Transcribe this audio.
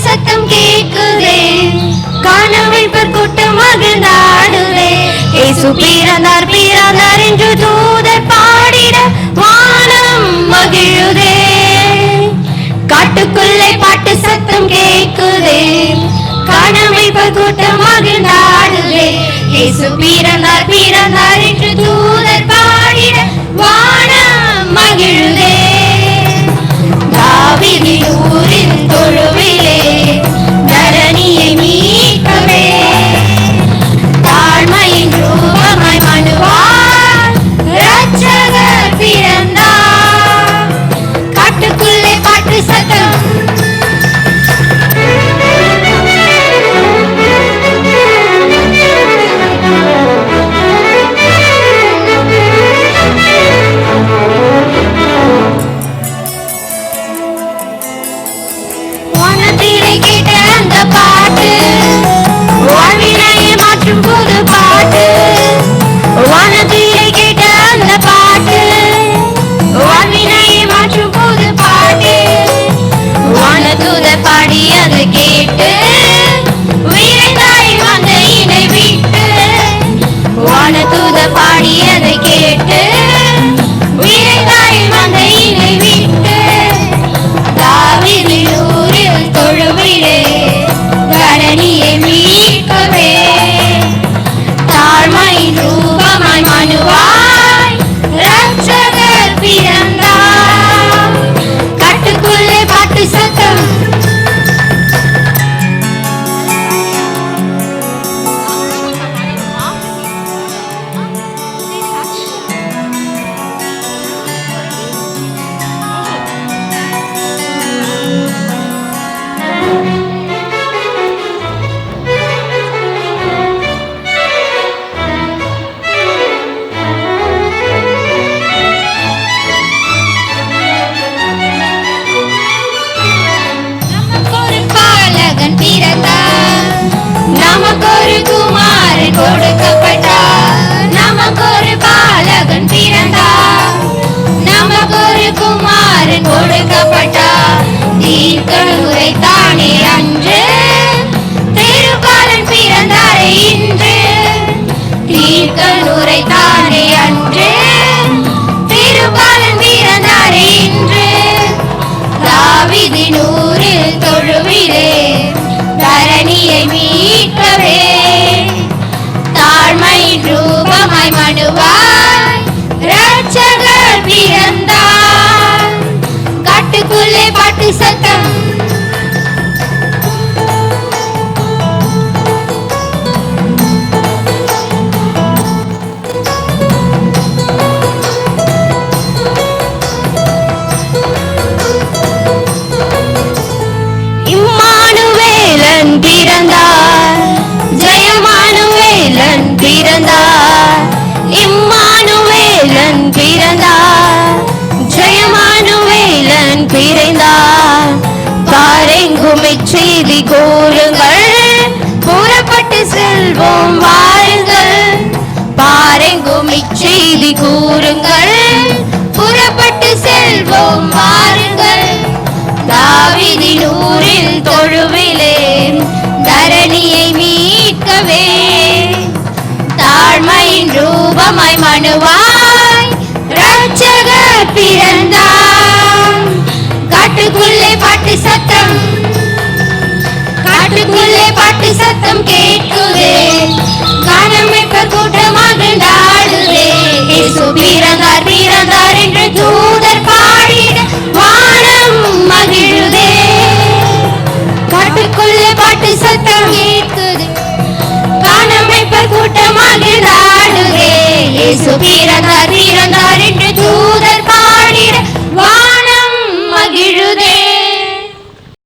சத்தம் கேக்குதே, காணமைப்பர் கூட்டம் மகிழ்ந்தாடுதே. இயேசு பிறந்தார் பிறந்தார் என்று தூதர் பாடிட வானம் மகிழுதே. காட்டுக்குள்ளே பாட்டு சத்தம் கேக்குதே, காணமைப்பர் கூட்டம் மகிழ்ந்தாடுதே. இயேசு பிறந்தார் பிறந்தார் என்று தூதர் பாடிட வானம் மகிழுதே. தாவீதின் ஊரின் தொழுவிலே தரணியை மீட்கவே, தாழ்மையின் ரூபமாய் மனுவார் இரட்சகர் பிறந்தார். காட்டுக்குள்ளே பாட்டு சத்தம் செய்தி கூறுங்கள், புறப்பட்டு செல்வோம் வாருங்கள். பாரெங்கும் இச்செய்தி கூறுங்கள், புறப்பட்டு செல்வோம் வாருங்கள். தாவீதின் ஊரில் தொழுவிலே தரணியை மீட்கவே, தாழ்மையின் ரூபமாய் மனுவாய் இரட்சகர் பிறந்தார். காட்டுக்குள்ளே பாட்டு சத்தம், காட்டுக்குள்ளே பாட்டு சத்தம் கேட்குதே, காணமைப்பர் கூட்டம் மகிழ்ந்தாடுதே. இயேசு பிறந்தார் பிறந்தார் என்று தூதர் பாடிட வானம் மகிழுதே. காட்டுக்குள்ளே பாட்டு சத்தம் கேட்குதே, காணமைப்பர் கூட்டம் மகிழ்ந்தாடுதே. இயேசு பிறந்தார்